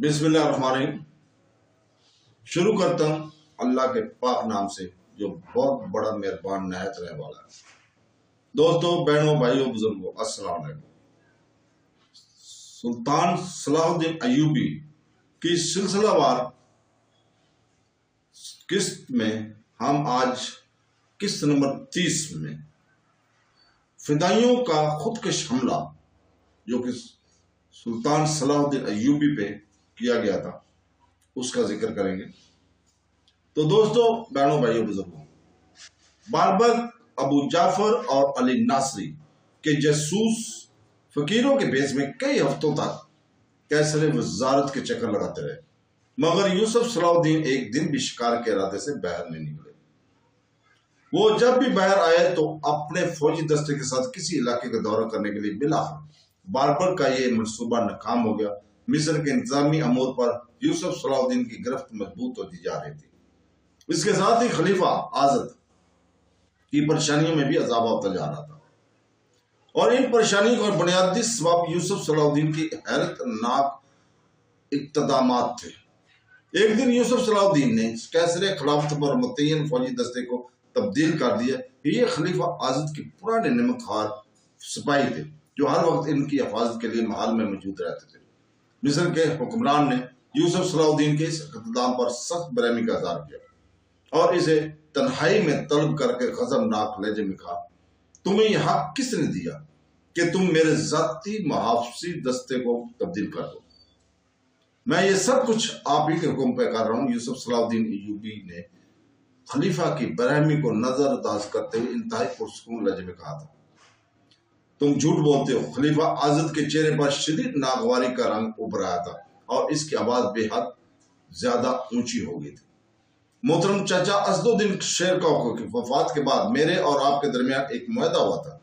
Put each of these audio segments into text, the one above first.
بسم اللہ الرحمن الرحیم۔ شروع کرتا ہوں اللہ کے پاک نام سے جو بہت بڑا مہربان نہایت رہنے والا ہے۔ دوستو، بہنوں، بھائیوں، بزرگوں، السلام علیکم۔ سلطان صلاح الدین ایوبی کی سلسلہ وار قسط میں ہم آج قسط نمبر 30 میں فدائیوں کا خودکش حملہ جو کہ سلطان صلاح الدین ایوبی پہ کیا گیا تھا اس کا ذکر کریں گے۔ تو دوستو، بہنوں، بھائیوں، بزرگوں، باربک، ابو جعفر اور علی ناصری کے جاسوس فقیروں کے بیس میں کئی ہفتوں تک کیسر وزارت کے چکر لگاتے رہے، مگر یوسف صلاح الدین ایک دن بھی شکار کے ارادے سے باہر نہیں نکلے۔ وہ جب بھی باہر آئے تو اپنے فوجی دستے کے ساتھ کسی علاقے کا دورہ کرنے کے لیے بالآخر باربر کا یہ منصوبہ ناکام ہو گیا۔ مصر کے انتظامی امور پر یوسف صلاح الدین کی گرفت مضبوط ہوتی جا رہی تھی۔ اس کے ساتھ ہی خلیفہ آزد کی پریشانیوں میں بھی اضافہ ہوتا جا رہا تھا، اور ان پریشانیوں کا بنیادی سبب یوسف صلاح الدین کی حیرت ناک اقتدامات تھے۔ ایک دن یوسف صلاح الدین نے کیسر خلافت پر متعین فوجی دستے کو تبدیل کر دیا۔ یہ خلیفہ آزد کے پرانے نمک خوار سپاہی تھے جو ہر وقت ان کی حفاظت کے لیے محل میں موجود رہتے تھے۔ مصر کے حکمران نے یوسف صلاح الدین کے اس اقتدام پر سخت برہمی کا اظہار کیا اور اسے تنہائی میں طلب کر کے غضبناک لہجے میں کہا، تمہیں یہ حق کس نے دیا کہ تم میرے ذاتی محافظی دستے کو تبدیل کر دو؟ میں یہ سب کچھ آپ ہی کے حکم پہ کر رہا ہوں۔ یوسف صلاح الدین ایوبی نے خلیفہ کی برہمی کو نظر انداز کرتے ہوئے انتہائی پرسکون لہجے میں کہا تھا، تم جھوٹ بولتے ہو۔ خلیفہ آزد کے چہرے پر شدید ناگواری کا رنگ ابھر آیا تھا اور اس کی آواز بے حد زیادہ اونچی ہو گئی تھی۔ محترم چاچا اسد الدین شیرکوہ کی وفات کے بعد میرے اور آپ کے درمیان ایک معاہدہ ہوا تھا۔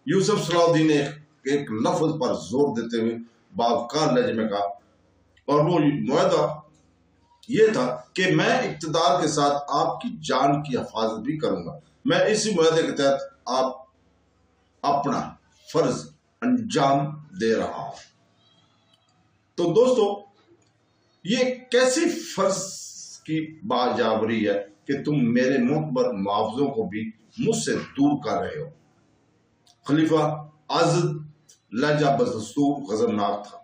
یوسف صلاح الدین نے ایک لفظ پر زور دیتے ہوئے باوقار لہجے میں کہا، اور وہ معاہدہ یہ تھا کہ میں اقتدار کے ساتھ آپ کی جان کی حفاظت بھی کروں گا۔ میں اسی معاہدے کے تحت آپ اپنا فرض انجام دے رہا ہوں۔ تو دوستو، یہ کیسی فرض کی باجابری ہے کہ تم میرے معتبر محافظوں کو بھی مجھ سے دور کر رہے ہو؟ خلیفہ آزد لہجہ بدستور غضبناک تھا۔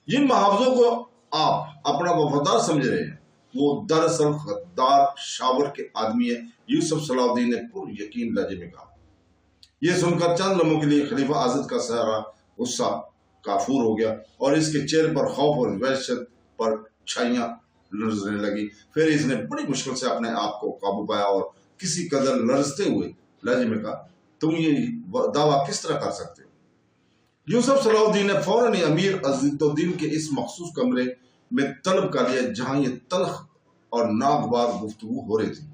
جن محافظوں کو آپ اپنا وفادار سمجھ رہے ہیں وہ دراصل غدار شاور کے آدمی ہے، یوسف صلاح الدین نے پر یقین لہجے میں کہا۔ یہ سن کر چند لمحوں کے لیے خلیفہ آزد کا سہرا غصہ کافور ہو گیا اور اس کے چہرے پر خوف اور وحشت پر چھائیاں لرزنے لگی۔ پھر اس نے بڑی مشکل سے اپنے آپ کو قابو پایا اور کسی قدر لرزتے ہوئے لہجے میں کہا، تم یہ دعویٰ کس طرح کر سکتے ہو؟ یوسف صلاح الدین نے فوراً ہی امیر عز الدین کے اس مخصوص کمرے میں طلب کر لیا جہاں یہ تلخ اور ناگوار گفتگو ہو رہی تھی۔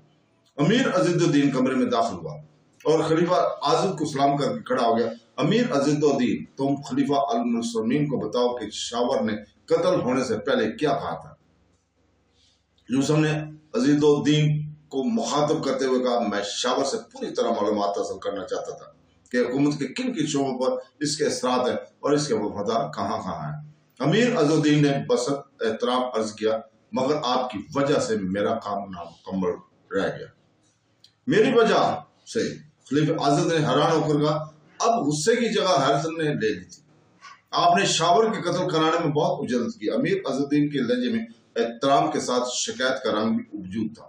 امیر عز الدین کمرے میں داخل ہوا اور خلیفہ آزد کو سلام کر کے کھڑا ہو گیا۔ امیر عز الدین، تم خلیفہ المسلمین کو بتاؤ کہ شاور نے قتل ہونے سے پہلے کیا کہا تھا؟ یوسف نے عز الدین کو مخاطب کرتے ہوئے کہا، میں شاور سے پوری طرح معلومات حاصل کرنا چاہتا تھا کہ حکومت کے کن کن شعبوں پر اس کے اثرات ہیں اور اس کے وفادار کہاں کہاں ہیں۔ امیر عز الدین نے بسط احترام عرض کیا، مگر آپ کی وجہ سے میرا کام نامکمل رہ گیا۔ میری وجہ سے؟ خلیفہ آزد نے حیران ہو کر کہا، اب غصے کی جگہ حیرت نے لے لی تھی۔ آپ نے شاور کے قتل کرانے میں بہت اجلت کی۔ امیر عز الدین کے لہجے میں احترام کے ساتھ شکایت کا رنگ بھی موجود تھا۔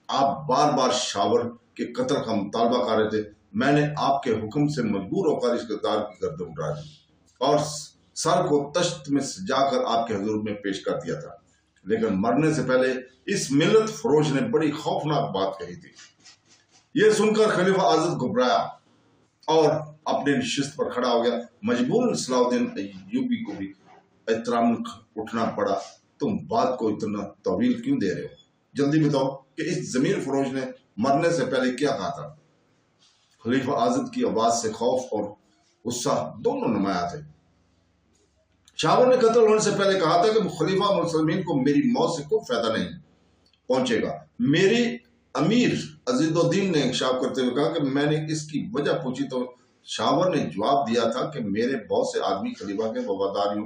آپ بار بار شاور کے قتل کا مطالبہ کر رہے تھے۔ میں نے آپ کے حکم سے مجبور ہو کر اس اقتدار کی گردن اڑا دی اور سر کو تشت میں سجا کر آپ کے حضور میں پیش کر دیا تھا، لیکن مرنے سے پہلے اس ملت فروش نے بڑی خوفناک بات کہی تھی۔ یہ سن کر خلیفہ آزد گھبرایا اور اپنے نشست پر کھڑا ہو گیا۔ مجبوراً صلاح الدین ایوبی کو بھی احترام اٹھنا پڑا، تم بات کو اتنا طویل کیوں دے رہے ہو؟ جلدی بتاؤ کہ اس ضمیر فروش نے مرنے سے پہلے کیا کہا تھا؟ خلیفہ آزد کی آواز سے خوف اور غصہ دونوں نمایاں تھے۔ شاور نے قتل ہونے سے پہلے کہا تھا کہ خلیفہ مسلمین کو میری موت سے کوئی فائدہ نہیں پہنچے گا۔ میری امیر عز الدین نے انکشاف کرتے ہوئے کہا کہ میں نے اس کی وجہ پوچھی تو شاور نے جواب دیا تھا کہ میرے بہت سے آدمی خلیفہ کے وفاداریوں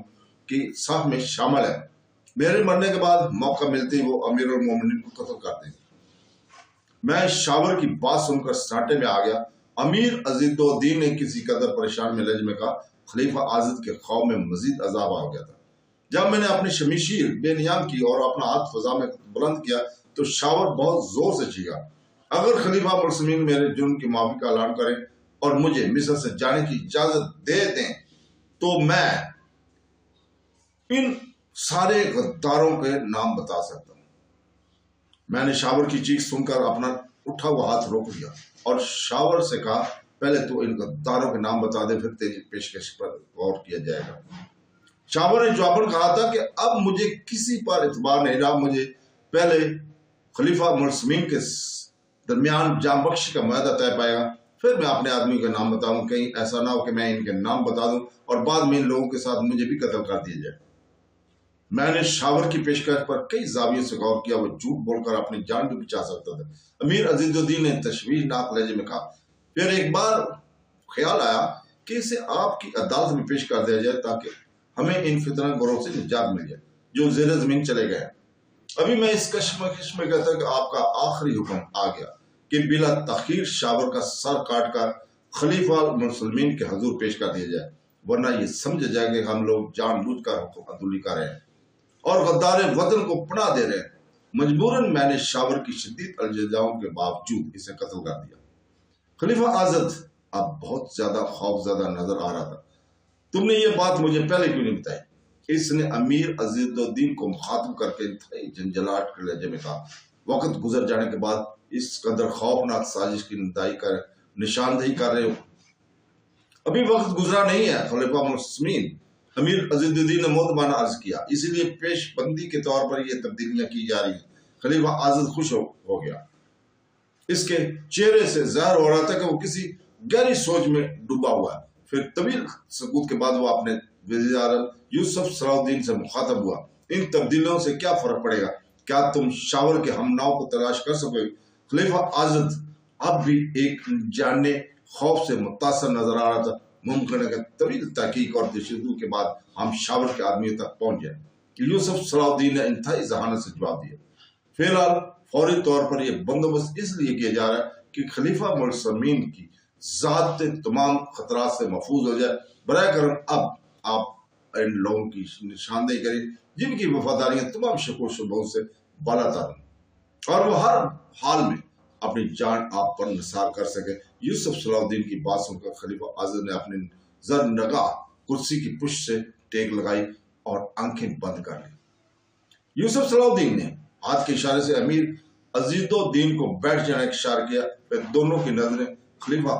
کی صف میں شامل ہیں میرے مرنے کے بعد موقع ملتے ہی وہ امیر المومنین کو قتل کر دیں گے۔ میں شاور کی بات سن کر سراٹے میں آ گیا۔ امیر عزیز الدین نے کسی قدر پریشان میں لہجے میں کہا، خلیفہ آزد کے خوف میں مزید عذاب آ گیا تھا۔ جب میں نے اپنی شمشیر بے نیام کی اور اپنا ہاتھ فضا میں بلند کیا تو شاور بہت زور سے چیخا، اگر خلیفہ مسلمین میرے جرم کی معافی کا اعلان کریں اور مجھے مصر سے جانے کی اجازت دے دیں تو میں ان سارے غداروں کے نام بتا سکتا ہوں۔ میں نے شاور کی چیخ سن کر اپنا اٹھا ہوا ہاتھ روک دیا اور شاور سے کہا، پہلے تو ان غداروں کے نام بتا دے، پھر تیری پیشکش پر غور کیا جائے گا۔ شاور نے جواباً کہا تھا کہ اب مجھے کسی پر اعتبار نہیں رہا، مجھے پہلے خلیفہ مسلمین کے درمیان جان بخشی کا معاہدہ طے پائے گا، پھر میں اپنے آدمیوں کے نام بتاؤں۔ کہیں ایسا نہ ہو کہ میں ان کے نام بتا دوں اور بعد میں ان لوگوں کے ساتھ مجھے بھی قتل کر دیا جائے۔ میں نے شاور کی پیشکش پر کئی زاویوں سے غور کیا، وہ جھوٹ بول کر اپنی جان بھی بچا سکتا تھا۔ امیر عزیز الدین نے تشویشناک لہجے میں کہا، پھر ایک بار خیال آیا کہ اسے آپ کی عدالت میں پیش کر دیا جائے تاکہ ہمیں ان فتنہ گروہ سے نجات مل جائے جو زیر زمین چلے گئے۔ ابھی میں اس کشمکش میں کہتا کہ آپ کا آخری حکم آ گیا کہ بلا تاخیر شاور کا سر کاٹ کر خلیفہ المسلمین کے حضور پیش کر دیا جائے، ورنہ یہ سمجھا جائے کہ ہم لوگ جان بوجھ کر حکم عدولی کر رہے ہیں اور غدار وطن کو پناہ دے رہے ہیں۔ مجبوراً میں نے شاور کی شدید الجھاؤں کے باوجود اسے قتل کر دیا۔ خلیفہ آزد اب بہت زیادہ خوف زدہ نظر آ رہا تھا۔ تم نے یہ بات مجھے پہلے کیوں نہیں بتائی؟ اس نے امیر عزیز الدین کو مخاطب کر کے انتہائی جھنجھلاہٹ کے لہجے میں کہا، وقت گزر جانے کے بعد اس قدر خوفناک سازش کی نشاندہی کر رہے ہو۔ ابھی وقت گزرا نہیں ہے خلیفہ مسلمین، امیر عزیز الدین نے مؤدبانہ عرض کیا، اسی لیے پیش بندی کے طور پر یہ تبدیلیاں کی جا رہی ہیں۔ خلیفہ آزد خوش ہو گیا۔ اس کے چہرے سے ظاہر ہو رہا تھا کہ وہ کسی گہری سوچ میں ڈوبا ہوا ہے۔ پھر طویل سکوت کے بعد وہ اپنے وزیر اعظم یوسف صلاح الدین سے مخاطب ہوا، ان تبدیلیوں سے کیا فرق پڑے گا؟ کیا تم شاور کے ہم ناؤ کو تلاش کر سکو گے؟ خلیفہ آزد اب بھی ایک جانے خوف سے متاثر نظر آ رہا تھا۔ ممکن ہے کہ طویل تحقیق اور جستجو کے بعد ہم شاور کے آدمیوں تک پہنچ جائیں۔ یوسف صلاح الدین نے انتہائی ذہانت سے جواب دیا، فی الحال فوری طور پر یہ بندوبست اس لیے کیا جا رہا ہے کہ خلیفہ مسلمین کی ذات تمام خطرات سے محفوظ ہو جائے۔ براہ کرم اب آپ ان لوگوں کی نشاندہی کریں جن کی وفاداریاں تمام شک و شبہوں سے بالاتر ہیں اور وہ ہر حال میں اپنی جان آپ پر نثار کر سکے۔ یوسف صلاح الدین کی بات سن کر خلیفہ آزد نے اپنی زر نگاہ کرسی کی پشت سے ٹیک لگائی اور آنکھیں بند کر لی۔ یوسف صلاح الدین نے ہاتھ کے اشارے سے امیر عزیز الدین کو بیٹھ جانے کا اشارہ کیا، پھر دونوں کی نظریں خلیفہ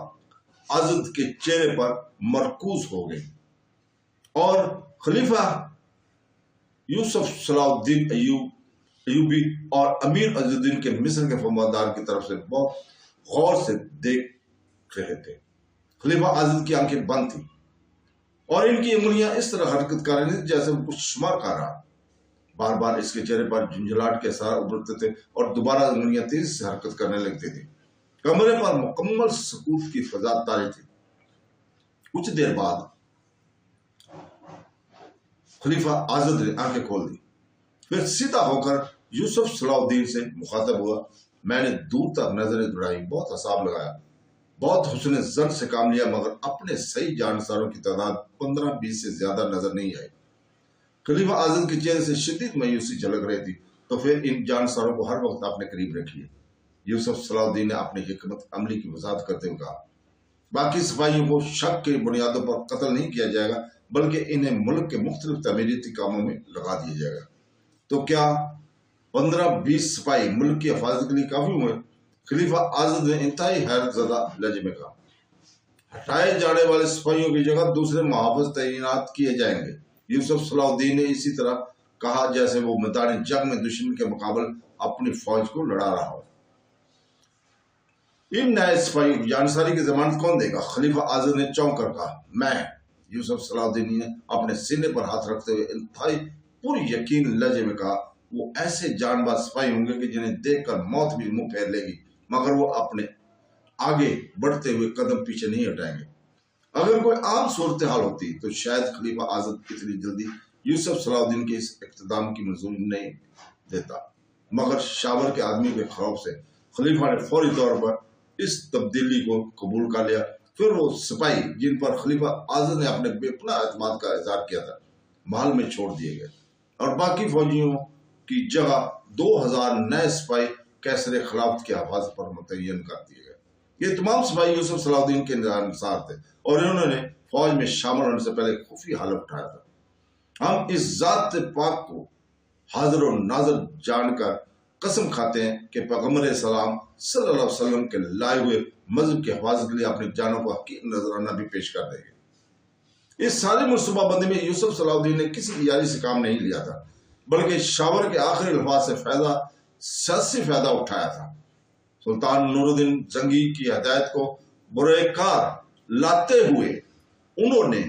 آزد کے چہرے پر مرکوز ہو گئی اور خلیفہ یوسف صلاح الدین ایوبی اور امیر عزیز الدین کے مصر کے فرماندار کی طرف سے بہت غور سے دیکھ رہے تھے۔ خلیفہ آزد کی آنکھیں بند تھیں اور ان کی انگلیاں اس طرح حرکت کر رہی تھیں جیسے وہ کچھ شمار کر رہا۔ بار بار اس کے چہرے پر جھنجھلاہٹ کے اثار ابھرتے تھے اور دوبارہ انگلیاں تیزی سے حرکت کرنے لگتی تھیں۔ کمرے پر مکمل سکوت کی فضا طاری تھی۔ کچھ دیر بعد خلیفہ آزد نے آنکھیں کھول دی، پھر سیدھا ہو کر یوسف صلاح الدین سے مخاطب ہوا۔ میں نے دور تک نظریں دوڑائی، بہت حساب لگایا، بہت حسن ظن سے کام لیا، مگر اپنے صحیح جانساروں کی تعداد 15-20 سے زیادہ نظر نہیں آئی۔ خلیفہ آزد کے چہرے سے شدید مایوسی جھلک رہی تھی۔ تو پھر ان جانساروں کو ہر وقت اپنے قریب رکھیے، یوسف صلاح الدین نے اپنی حکمت عملی کی وضاحت کرتے ہوئے کہا۔ باقی سپاہیوں کو شک کی بنیادوں پر قتل نہیں کیا جائے گا، بلکہ انہیں ملک کے مختلف تعمیراتی کاموں میں لگا دیا جائے گا۔ تو کیا 15-20 سپاہی ملک کی حفاظت کے لیے کافی ہوئے؟ خلیفہ آزد نے انتہائی حیرت زدہ لہجے میں کہا۔ ہٹائے جانے والے سپاہیوں کی جگہ دوسرے محافظ تعینات کیے جائیں گے۔ یوسف صلاح الدین نے اسی طرح کہا جیسے وہ میدان جنگ میں دشمن کے مقابل اپنی فوج کو لڑا رہا ہو۔ ان نئے سپاہیوں کی جانساری کی ضمانت کون دے گا؟ خلیفہ آزد نے چونک کر کہا، میں۔ یوسف صلاح الدین نے اپنے سینے پر ہاتھ رکھتے ہوئے انتہائی پوری یقین لہجے میں کہا، وہ ایسے جان باز سپاہی ہوں گے کہ جنہیں دیکھ کر موت بھی منہ پھیر لے گی، مگر وہ اپنے آگے بڑھتے ہوئے قدم پیچھے نہیں ہٹائیں گے۔ اگر کوئی عام صورتحال ہوتی تو شاید خلیفہ آزد اتنی جلدی یوسف صلاح الدین کے اس اقتدام کی منظوری نہیں دیتا، مگر شاور کے آدمی کے خوف سے خلیفہ نے فوری طور پر اس تبدیلی کو قبول کر لیا۔ پھر وہ سپاہی جن پر خلیفہ اعظم نے اپنے بے پناہ اعتماد کا اظہار کیا تھا محل میں چھوڑ دیے گئے، اور باقی فوجیوں کی جگہ 2000 نئے سپاہی کیسر خلافت کی حفاظت پر متعین کر دیے گئے۔ یہ تمام سپاہی یوسف صلاح الدین کے انصار تھے، اور انہوں نے فوج میں شامل ہونے سے پہلے خفیہ حلف اٹھایا تھا۔ ہم اس ذات پاک کو حاضر و ناظر جان کر قسم کھاتے ہیں کہ پیغمبر اسلام صلی اللہ علیہ وسلم کے لائے ہوئے مذہب کی حفاظت کے لیے اپنی جانوں کو حقیقی نذرانہ بھی پیش کر دیں گے۔ اس ساری منصوبہ بندی میں یوسف صلاح الدین نے کسی ایاری سے کام نہیں لیا تھا، بلکہ شاور کے آخری الفاظ سے سیاسی فائدہ اٹھایا تھا۔ سلطان نور الدین زنگی کی ہدایت کو برائے کار لاتے ہوئے انہوں نے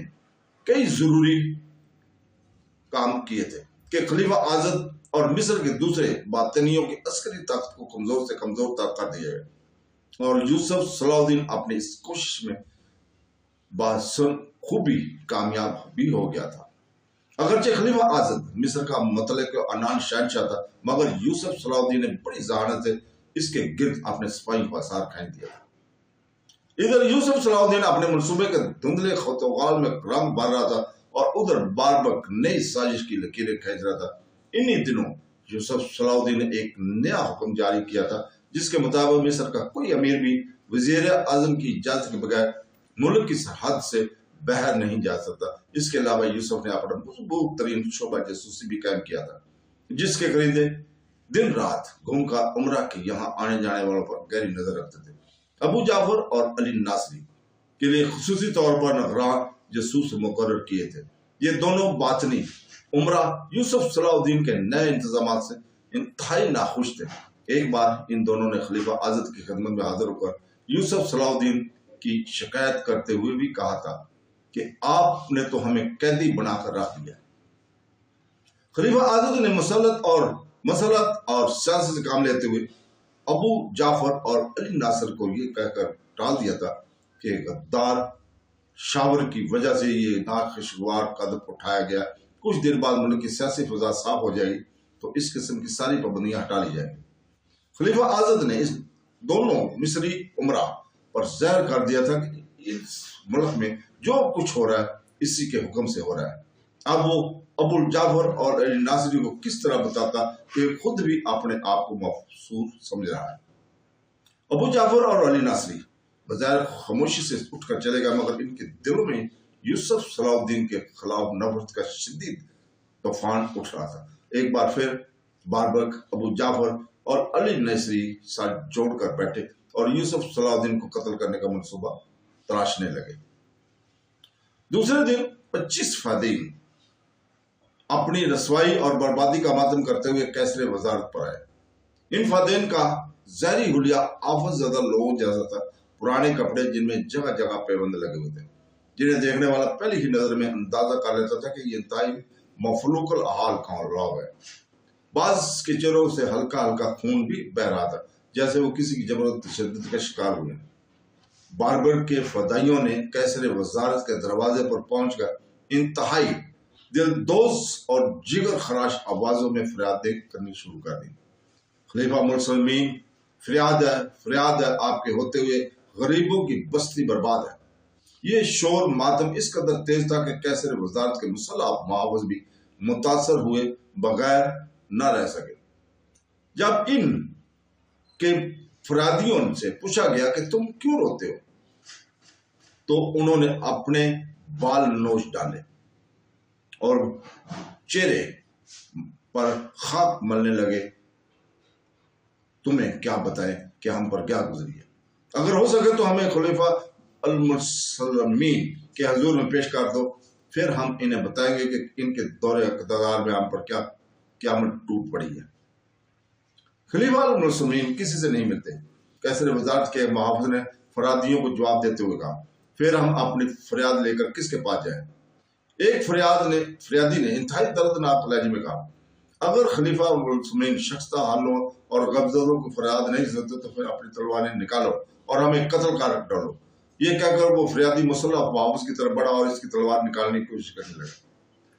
کئی ضروری کام کیے تھے کہ خلیفہ اعظم اور مصر کے دوسرے باطنیوں کی عسکری طاقت کو کمزور سے کمزور تر کر دیا گیا، اور یوسف صلاح الدین اپنی اس کوشش میں بحسن خوبی کامیاب بھی ہو گیا تھا۔ اگرچہ خلیفہ اعظم مصر کا مطلق و عنان شہنشاہ تھا، مگر یوسف صلاح الدین نے بڑی ذہانت سے اس کے گرد اپنے سپاہیوں کو اثار کھینچ دیا تھا۔ ادھر یوسف صلاح الدین اپنے منصوبے کے دھندلے خطوال میں رنگ بھر رہا تھا، اور ادھر باربک نئی سازش کی لکیریں کھینچ رہا تھا۔ انہی دنوں یوسف صلاح الدین نے ایک نیا حکم جاری کیا تھا، جس کے مطابق مصر کا کوئی امیر بھی وزیر اعظم کی اجازت کے بغیر ملک کی سرحد سے باہر نہیں جا سکتا۔ اس کے علاوہ یوسف نے اپنا مضبوط ترین شعبہ جاسوسی بھی قائم کیا تھا، جس کے قریدے دن رات گھوم کر عمرہ کے یہاں آنے جانے والوں پر گہری نظر رکھتے تھے۔ ابو جعفر اور علی ناصری کے لیے خصوصی طور پر نگراں جاسوس مقرر کیے تھے۔ یہ دونوں باطنی عمرہ یوسف صلاح الدین کے نئے انتظامات سے انتہائی ناخوش تھے۔ ایک بار ان دونوں نے خلیفہ اعظم کی خدمت میں حاضر ہو کر یوسف صلاح الدین کی شکایت کرتے ہوئے بھی کہا تھا کہ آپ نے تو ہمیں قیدی بنا کر رکھ دیا۔ خلیفہ اعظم نے مسلط اور سیاست سے کام لیتے ہوئے ابو جعفر اور علی ناصر کو یہ کہہ کر ٹال دیا تھا کہ غدار شاور کی وجہ سے یہ ناخوشگوار قدم اٹھایا گیا۔ کچھ دیر بعد ملک کی سیاسی فضا صاف ہو جائے گی تو اس قسم کی ساری پابندیاں ہٹا لی جائیں گی۔ خلیفہ اعظم نے اس دونوں مصری عمرہ پر زہر کر دیا تھا کہ اس ملک میں جو کچھ ہو رہا ہے اسی کے حکم سے ہو رہا ہے۔ اب وہ ابو جعفر اور علی ناصری کو کس طرح بتاتا کہ خود بھی اپنے آپ کو مقصور سمجھ رہا ہے۔ ابو جعفر اور علی ناصری بظاہر خاموشی سے اٹھ کر چلے گئے، مگر ان کے دلوں میں یوسف صلاح الدین کے خلاف نفرت کا شدید طوفان اٹھ رہا تھا۔ ایک بار پھر باربک ابو جعفر اور علی ناصری ساتھ جوڑ کر بیٹھے اور یوسف صلاح الدین کو قتل کرنے کا منصوبہ تراشنے لگے۔ دوسرے دن 25 فدائین اپنی رسوائی اور بربادی کا ماتم کرتے ہوئے کیسر وزارت پر آئے۔ ان فدائین کا ظاہری حلیہ آفت زدہ لوگوں جیسا تھا، پرانے کپڑے جن میں جگہ جگہ پیوند لگے ہوئے تھے، جنہیں دیکھنے والا پہلی ہی نظر میں اندازہ کر لیتا تھا کہ یہ انتہائی مفلوق الحال لوگ ہے۔ بعض کے چہروں سے ہلکا ہلکا خون بھی بہ رہا تھا، جیسے وہ کسی کی جبر و تشدد کا شکار ہوئے۔ باربر کے فدائیوں نے کیسر وزارت کے دروازے پر پہنچ کر انتہائی دل دوز اور جگر خراش آوازوں میں فریادیں کرنی شروع کر دی۔ خلیفہ مسلمین، فریاد ہے آپ کے ہوتے ہوئے غریبوں کی بستی برباد ہے۔ یہ شور ماتم اس قدر تیز تھا کہ کیسر وزارت کے مسلح محافظ بھی متاثر ہوئے بغیر نہ رہ سکے۔ جب ان کے فریادیوں سے پوچھا گیا کہ تم کیوں روتے ہو، تو انہوں نے اپنے بال نوچ ڈالے اور چہرے پر خاک ملنے لگے۔ تمہیں کیا بتائیں کہ ہم پر کیا گزری ہے؟ اگر ہو سکے تو ہمیں خلیفہ المسلمین کے حضور میں پیش کر دو، پھر ہم انہیں بتائیں گے کہ ان کے دور اقتدار میں ہم پر کیا قیامت ٹوٹ پڑی ہے۔ خلیفہ المسلمین کسی سے نہیں ملتے۔ کیسر وزارت کے محافظ نے فریادیوں کو جواب دیتے ہوئے کہا، پھر ہم اپنی فریاد لے کر کس کے پاس جائیں؟ ایک فریادی نے انتہائی دردناک لہجے میں کہا، اگر خلیفہ المسلمین شکستہ حالوں اور غمزدوں کو فریاد نہیں سنتے تو پھر اپنی تلواریں نکالو اور ہمیں قتل کر ڈالو۔ یہ کہہ کر وہ فریادی مسلح محافظ کی طرف بڑھا اور اس کی تلوار نکالنے کی کوشش کرنے لگا۔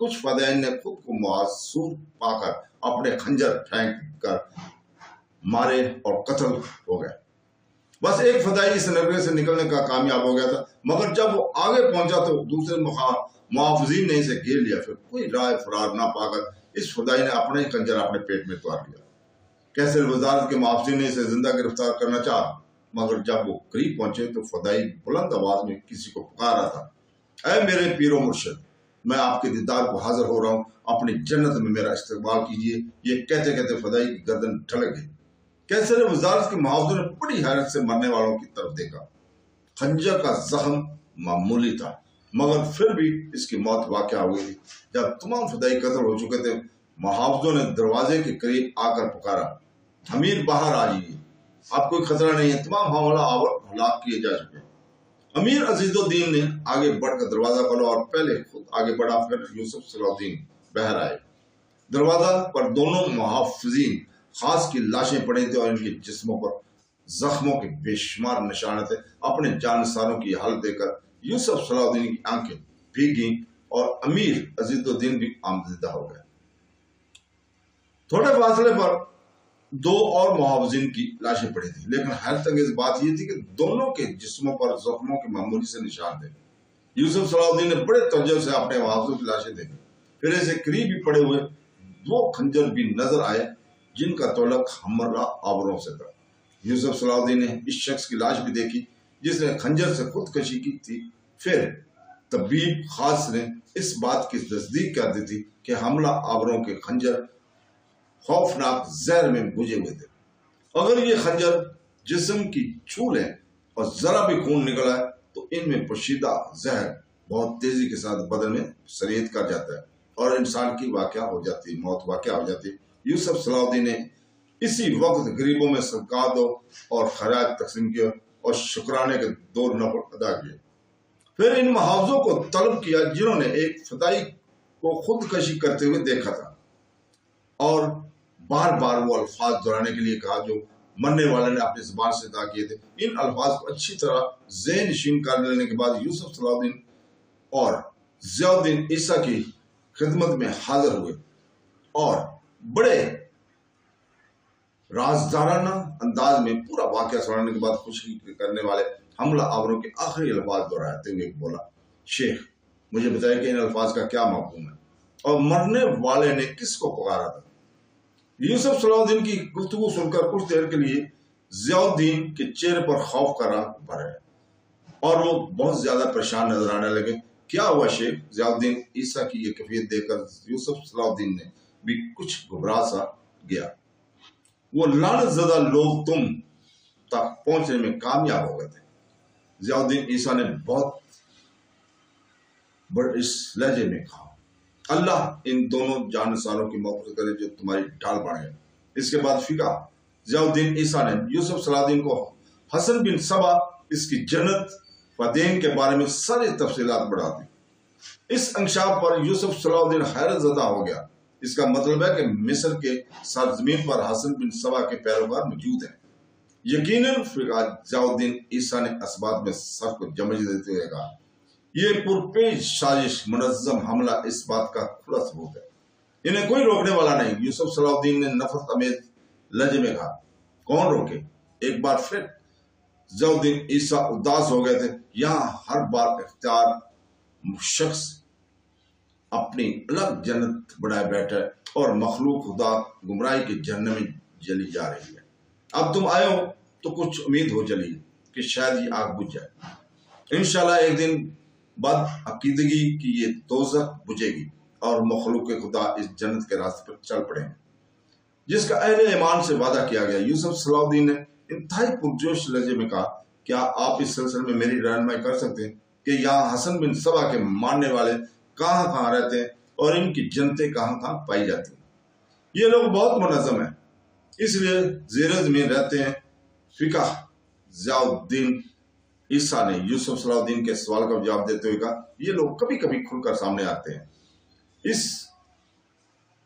کچھ فدائین نے خود کو معصوم پا کر اپنے خنجر پھینک کر مارے اور قتل ہو گئے۔ بس ایک فدائی اس نرگے سے نکلنے کا کامیاب ہو گیا تھا، مگر جب وہ آگے پہنچا تو دوسرے محافظین نے اسے گھیر لیا۔ پھر کوئی راہ فرار نہ پا کر اس فدائی نے اپنے خنجر اپنے پیٹ میں اتار لیا۔ کیسر وزارت کے محافظین نے اسے زندہ گرفتار کرنا چاہا، مگر جب وہ قریب پہنچے تو فدائی بلند آواز میں کسی کو پکار رہا تھا، اے میرے پیر و مرشد، میں آپ کے دیدار کو حاضر ہو رہا ہوں، اپنی جنت میں میرا استقبال کیجیے۔ یہ کہتے کہتے فدائی کی گردن ڈھلک گئی۔ کیسر وزارت کے محافظوں نے بڑی حیرت سے مرنے والوں کی طرف دیکھا۔ خنجر کا زخم معمولی تھا، مگر پھر بھی اس کی موت واقع ہو گئی تھی۔ جب تمام فدائی قتل ہو چکے تھے، محافظوں نے دروازے کے قریب آ کر پکارا، امیر باہر آ جائیے، اب کوئی خطرہ نہیں ہے، تمام حملہ آور ہلاک کیے جا چکے۔ امیر عزیز الدین نے آگے بڑھ کر دروازہ کھولا اور پہلے خود آگے بڑھا، پھر یوسف صلاح الدین باہر آئے۔ دروازہ پر دونوں محافظین خاص کی لاشیں پڑی تھیں اور ان کے جسموں پر زخموں کے بے شمار نشان تھے۔ اپنے جانساروں کی حالت دیکھ کر یوسف صلاح الدین کی آنکھیں بھیگ گئیں اور امیر عزیز الدین بھی آمدیدہ ہو گئے۔ تھوڑے فاصلے پر دو اور محافظین کی لاشیں پڑی تھیں، لیکن حیرت انگیز بات یہ تھی کہ دونوں کے جسموں پر زخموں کے معمولی سے نشان تھے۔ یوسف صلاح الدین نے بڑے توجہ سے اپنے محافظوں کی لاشیں دیکھی، پھر اسے قریب ہی پڑے ہوئے دو خنجر بھی نظر آئے جن کا تعلق حملہ آوروں سے تھا۔ یوسف صلاح الدین نے اس شخص کی لاش بھی دیکھی جس نے خنجر سے خودکشی کی تھی۔ پھر طبیب خاص نے اس بات کی تصدیق کر دی تھی کہ حملہ آوروں کے خنجر خوفناک زہر میں بجھے ہوئے تھے۔ اگر یہ خنجر جسم کی چھو لیں اور ذرا بھی خون نکلا ہے تو ان میں پوشیدہ زہر بہت تیزی کے ساتھ بدن میں سریت کر جاتا ہے اور انسان کی موت واقع ہو جاتی ہے۔ یوسف صلاح الدین نے اسی وقت غریبوں میں صدقات اور خیرات تقسیم کیا اور شکرانے کے 2 نفل ادا کیے۔ پھر ان محافظوں کو طلب کیا جنہوں نے ایک فدائی کو خودکشی کرتے ہوئے دیکھا تھا، اور بار بار وہ الفاظ دہرانے کے لیے کہا جو مرنے والے نے اپنی زبان سے ادا کیے تھے۔ ان الفاظ کو اچھی طرح ذہن نشین کر لینے کے بعد یوسف صلاح الدین اور ضیاء الدین عیسیٰ کی خدمت میں حاضر ہوئے اور بڑے رازدارانہ انداز میں پورا واقعہ سنانے کے بعد خوشی کرنے والے حملہ آوروں کے آخری الفاظ دہراتے ہوئے بولا، شیخ مجھے بتائے کہ ان الفاظ کا کیا مفہوم ہے اور مرنے والے نے کس کو پکارا تھا۔ یوسف صلاح الدین کی گفتگو سن کر کچھ دیر کے لیے ضیاء الدین کے چہرے پر خوف کا رنگ بھرا اور وہ بہت زیادہ پریشان نظر آنے لگے۔ کیا ہوا شیخ؟ ضیاء الدین عیسیٰ کی یہ کیفیت دیکھ کر یوسف صلاح الدین نے بھی کچھ گھبرا سا گیا۔ وہ لعنت زدہ لوگ تم تک پہنچنے میں کامیاب ہو گئے تھے۔ ضیاء الدین عیسیٰ نے بہت بڑے اس لہجے میں کہا، اللہ ان دونوں جانساروں کی مغفرت کرے جو تمہاری ڈھال بنے۔ اس کے بعد فقہ ضیاء الدین عیسیٰ نے یوسف صلاح الدین کو حسن بن سبا اس کی جنت و دین کے بارے میں ساری تفصیلات بڑھا دی۔ اس انکشاف پر یوسف صلاح الدین حیرت زدہ ہو گیا۔ اس کا مطلب ہے کہ مصر کے سرزمین پر حسن بن سبا کے پیروکار موجود ہیں۔ یقیناً فقہ ضیاء الدین عیسیٰ نے اس بات میں سر کو جمج دیتے ہوئے کہا، یہ پرپیش سازش منظم حملہ اس بات کا کھلا ثبوت ہے، انہیں کوئی روکنے والا نہیں۔ یوسف صلاح الدین نے نفرت امیز لہجے میں کہا، کون روکے؟ ایک بار پھر ضیاء الدین عیسیٰ اداس ہو گئے تھے۔ یہاں ہر بار اختیار شخص اپنی الگ جنت بنائے بیٹھا ہے اور مخلوق خدا گمراہی کے جہنم میں جلی جا رہی ہے۔ اب تم آئے ہو تو کچھ امید ہو چلی کہ شاید یہ آگ بجھ جائے۔ انشاءاللہ ایک دن بد عقیدگی کی یہ دوزخ بجھے گی اور مخلوق خدا اس جنت کے راستے پر چل پڑیں گے جس کا اہل ایمان سے وعدہ کیا گیا۔ یوسف صلاح الدین نے انتہائی پرجوش لہجے میں کہا، کیا آپ اس سلسلے میں میری رہنمائی کر سکتے ہیں کہ یہاں حسن بن سبا کے ماننے والے کہاں کہاں رہتے ہیں اور ان کی جنتیں کہاں کہاں پائی جاتی ہیں؟ یہ لوگ بہت منظم ہیں، اس لیے زیر زمین رہتے ہیں۔ فقہ ضیاء الدین عیسیٰ نے یوسف صلاح الدین کے سوال کا جواب دیتے ہوئے کہا، یہ لوگ کبھی کبھی کھل کر سامنے آتے ہیں، اس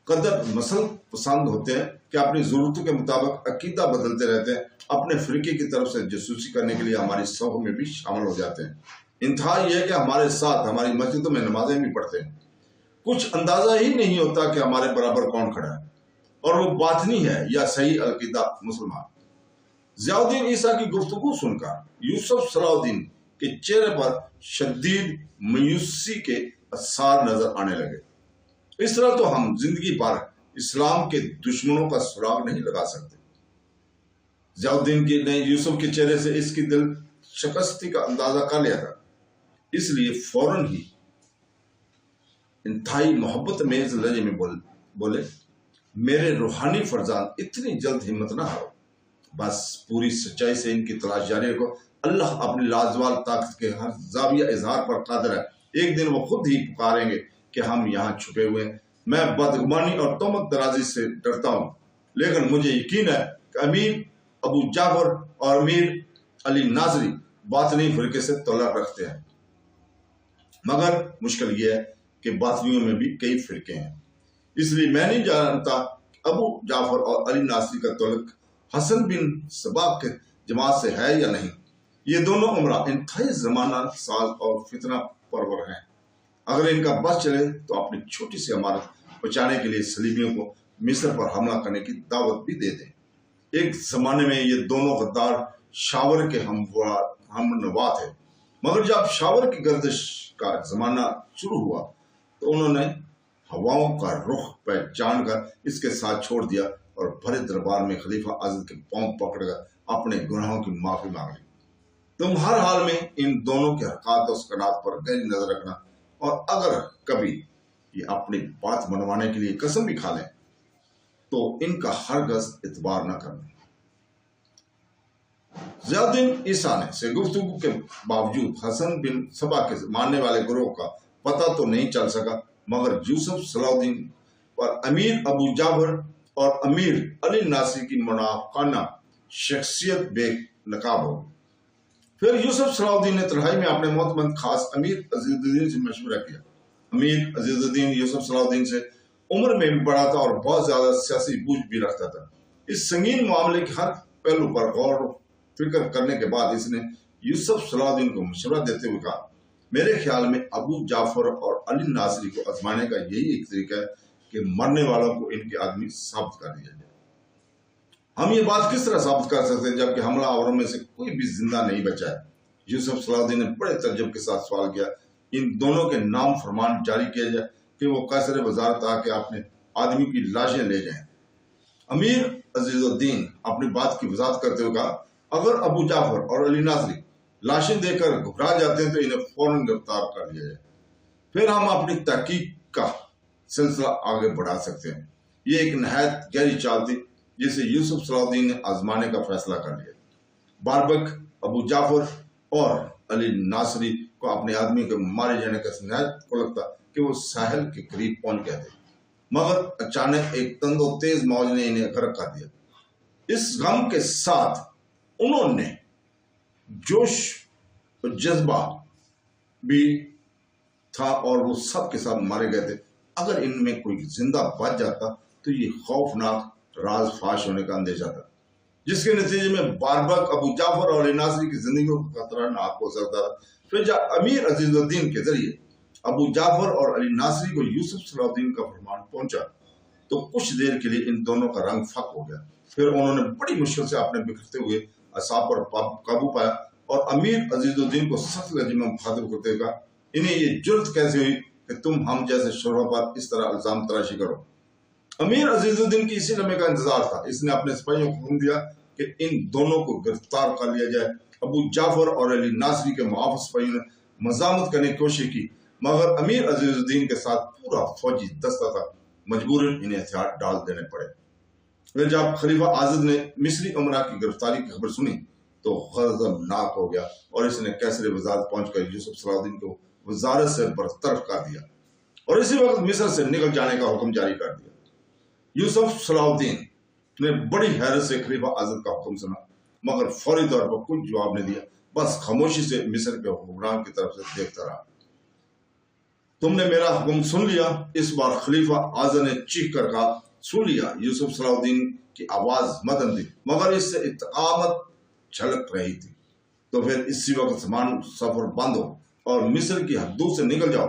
قدر مسل پسند ہوتے ہیں کہ اپنی ضرورتوں کے مطابق عقیدہ بدلتے رہتے ہیں، اپنے فرقے کی طرف سے جاسوسی کرنے کے لیے ہماری صفوں میں بھی شامل ہو جاتے ہیں۔ انتہا یہ ہے کہ ہمارے ساتھ ہماری مسجدوں میں نمازیں بھی پڑھتے ہیں۔ کچھ اندازہ ہی نہیں ہوتا کہ ہمارے برابر کون کھڑا ہے اور وہ باطنی ہے یا صحیح عقیدہ مسلمان۔ ضیاء الدین عیسیٰ کی گفتگو سن کر یوسف صلاح الدین کے چہرے پر شدید مایوسی کے آثار نظر آنے لگے۔ اس طرح تو ہم زندگی بھر اسلام کے دشمنوں کا سراغ نہیں لگا سکتے۔ ضیاء الدین نے یوسف کے چہرے سے اس کی دل شکستی کا اندازہ کر لیا تھا، اس لیے فوراً ہی انتہائی محبت میز لہجے میں بولے، میرے روحانی فرزند اتنی جلد ہمت نہ ہارو، بس پوری سچائی سے ان کی تلاش جاری رکھو۔ اللہ اپنی لازوال طاقت کے ہر زاویہ اظہار پر قادر ہے۔ ایک دن وہ خود ہی پکاریں گے کہ ہم یہاں چھپے ہوئے ہیں۔ میں بدگمانی اور تہمت درازی سے ڈرتا ہوں، لیکن مجھے یقین ہے کہ امیر ابو جعفر اور امیر علی ناصری باطنی فرقے سے تعلق رکھتے ہیں، مگر مشکل یہ ہے کہ باطنیوں میں بھی کئی فرقے ہیں، اس لیے میں نہیں جانتا ابو جعفر اور علی ناصری کا تعلق حسن بن سبا کے جماعت سے ہے یا نہیں۔ یہ دونوں عمرہ انتہائی زمانہ ساز اور فتنہ پرور ہیں، اگر ان کا بس چلے تو اپنی چھوٹی سی عمارت بچانے کے لیے صلیبیوں کو مصر پر حملہ کرنے کی دعوت بھی دے دیں۔ ایک زمانے میں یہ دونوں غدار شاور کے ہم نوا تھے، مگر جب شاور کی گردش کا زمانہ شروع ہوا تو انہوں نے ہواؤں کا رخ پہچان کر اس کے ساتھ چھوڑ دیا اور بھرے دربار میں خلیفہ اعظم کے پاؤں پکڑ کر اپنے گناہوں کی معافی مانگ لی۔ تم ہر حال میں ان دونوں کے حرکات اور سکنات پر گہری نظر رکھنا، اور اگر کبھی یہ اپنی بات منوانے کے لیے قسم بھی کھا لیں تو ان کا ہرگز اعتبار نہ کرنا۔ ضیاء الدین عیسیٰ سے گفتگو کے باوجود حسن بن سبا کے ماننے والے گروہ کا پتہ تو نہیں چل سکا، مگر یوسف صلاح الدین پر امیر ابو جعفر اور امیر علی ناصری کی منافقانہ شخصیت بے نقاب ہو۔ پھر یوسف صلاح الدین نے تنہائی میں اپنے معتمد خاص امیر عزیز الدین سے مشورہ کیا۔ امیر عزیز الدین یوسف صلاح الدین سے عمر میں بھی بڑا تھا اور بہت زیادہ سیاسی بوجھ بھی رکھتا تھا۔ اس سنگین معاملے کے ہر پہلو پر غور و فکر کرنے کے بعد اس نے یوسف صلاح الدین کو مشورہ دیتے ہوئے کہا، میرے خیال میں ابو جعفر اور علی ناصری کو آزمانے کا یہی ایک طریقہ ہے کہ مرنے والوں کو ان کے آدمی ثابت کر دیا جائے۔ ہم یہ بات کس طرح ثابت کر سکتے ہیں جبکہ حملہ آوروں میں سے کوئی بھی زندہ نہیں بچا ہے؟ یوسف صلاح الدین نے بڑے تعجب کے ساتھ سوال کیا۔ ان دونوں کے نام فرمان جاری کیا جائے کہ وہ قیصر وزارت آ کے اپنے آدمی کی لاشیں لے جائیں۔ امیر عزیز الدین اپنی بات کی وضاحت کرتے ہوئے کہا، اگر ابو جعفر اور علی ناصری لاشیں دے کر گھبرا جاتے ہیں تو انہیں فوراً گرفتار کر لیا جائے، پھر ہم اپنی تحقیق کا سلسلہ آگے بڑھا سکتے ہیں۔ یہ ایک نہایت گہری چال تھی جسے یوسف صلاح الدین نے آزمانے کا فیصلہ کر لیا۔ باربک ابو جعفر اور علی ناصری کو اپنے آدمی کے مارے جانے کا نہایت قلق تھا کہ وہ ساحل کے قریب پہنچ گئے تھے، مگر اچانک ایک تند و تیز موج نے انہیں غرق کر دیا۔ اس غم کے ساتھ انہوں نے جوش و جذبہ بھی تھا اور وہ سب کے ساتھ مارے گئے تھے۔ اگر ان میں کوئی زندہ بچ جاتا تو یہ خوفناک راز فاش ہونے کا اندیشہ تھا، جس کے نتیجے میں باربک ابو جعفر اور علی ناصری کی زندگیوں کا خطرہ ناک ہو سکتا تھا۔ پھر جب امیر عزیز الدین کے ذریعے ابو جعفر اور علی ناصری کو یوسف صلاح الدین کا فرمان پہنچا تو کچھ دیر کے لیے ان دونوں کا رنگ پھک ہو گیا۔ پھر انہوں نے بڑی مشکل سے اپنے بکھرتے ہوئے اعصاب پر قابو پایا اور امیر عزیز الدین کو سخت لہجے میں مخاطب کرتے ہوئے کہا، انہیں یہ جرت کیسے ہوئی کہ تم ہم جیسے شعراء پر اس طرح الزام تراشی کرو؟ امیر عزیز الدین کی اسی لمحے کا انتظار تھا۔ اس نے اپنے سپاہیوں کو حکم دیا کہ ان دونوں کو گرفتار کر لیا جائے۔ ابو جعفر اور علی ناصری کے محافظ سپاہیوں نے مزاحمت کرنے کی کوشش کی، مگر امیر عزیز الدین کے ساتھ پورا فوجی دستہ تھا، مجبوراً انہیں ہتھیار ڈال دینے پڑے۔ پھر جب خلیفہ اعظم نے مصری امراء کی گرفتاری کی خبر سنی تو غضبناک ہو گیا اور اس نے قیصر وزارت پہنچ کر یوسف صلاح الدین کو وزارت سے برطرف کر دیا اور اسی وقت مصر سے نکل جانے کا حکم جاری کر دیا۔ یوسف صلاح الدین نے بڑی حیرت سے خلیفہ اعظم کا حکم سنا، مگر فوری طور پر کچھ جواب نہیں دیا، بس خاموشی سے مصر کے حکمران کی طرف سے دیکھتا رہا۔ تم نے میرا حکم سن لیا؟ اس بار خلیفہ اعظم نے چیخ کر کہا۔ سن لیا، یوسف صلاح الدین کی آواز مدن تھی مگر اس سے استقامت چھلک رہی تھی۔ تو پھر اسی وقت سفر بند ہو اور مصر کی حدود سے نکل جاؤ۔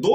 2